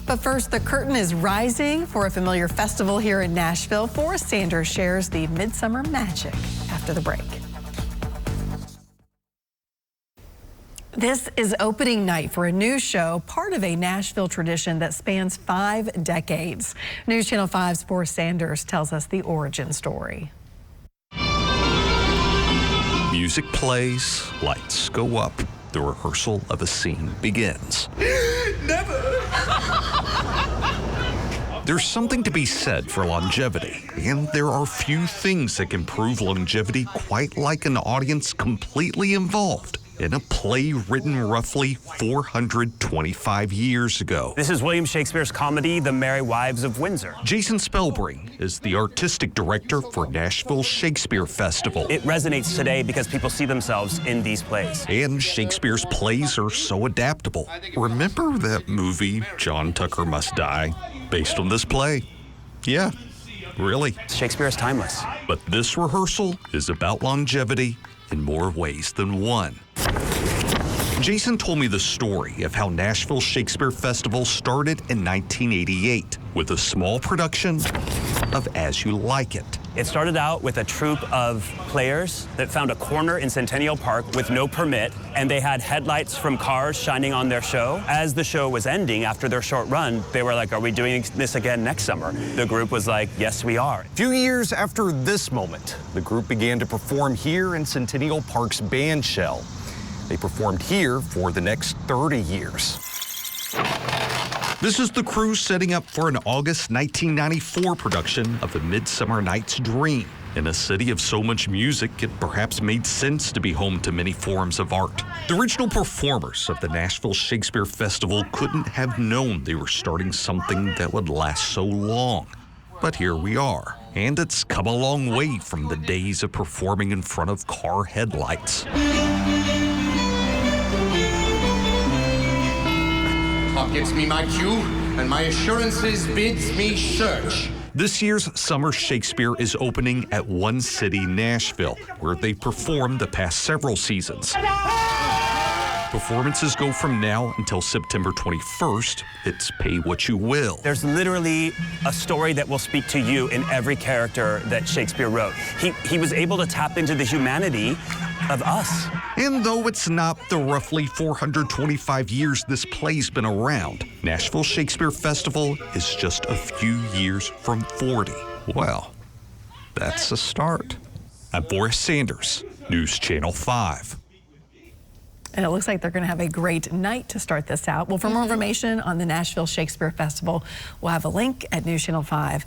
But first, the curtain is rising for a familiar festival here in Nashville. Forrest Sanders shares the midsummer magic after the break. This is opening night for a new show, part of a Nashville tradition that spans 5 decades. News Channel 5's Forrest Sanders tells us the origin story. Music plays, lights go up, the rehearsal of a scene begins. Never! There's something to be said for longevity, and there are few things that can prove longevity quite like an audience completely involved in a play written roughly 425 years ago. This is William Shakespeare's comedy, The Merry Wives of Windsor. Jason Spellbring is the artistic director for Nashville Shakespeare Festival. It resonates today because people see themselves in these plays. And Shakespeare's plays are so adaptable. Remember that movie, John Tucker Must Die, based on this play? Yeah, really. Shakespeare is timeless. But this rehearsal is about longevity in more ways than one. Jason told me the story of how Nashville Shakespeare Festival started in 1988 with a small production of As You Like It. It started out with a troupe of players that found a corner in Centennial Park with no permit, and they had headlights from cars shining on their show. As the show was ending after their short run, they were like, "Are we doing this again next summer?" The group was like, "Yes, we are." A few years after this moment, the group began to perform here in Centennial Park's band shell. They performed here for the next 30 years. This is the crew setting up for an August 1994 production of A Midsummer Night's Dream. In a city of so much music, it perhaps made sense to be home to many forms of art. The original performers of the Nashville Shakespeare Festival couldn't have known they were starting something that would last so long. But here we are, and it's come a long way from the days of performing in front of car headlights. Gets me my cue, and my assurances bids me search. This year's Summer Shakespeare is opening at One City, Nashville, where they performed the past several seasons. Performances go from now until September 21st. It's pay what you will. There's literally a story that will speak to you in every character that Shakespeare wrote. He was able to tap into the humanity of us. And though it's not the roughly 425 years this play's been around, Nashville Shakespeare Festival is just a few years from 40. Well, that's a start. I'm Forrest Sanders, News Channel 5. And it looks like they're going to have a great night to start this out. Well, for more information on the Nashville Shakespeare Festival, we'll have a link at newschannel5.com.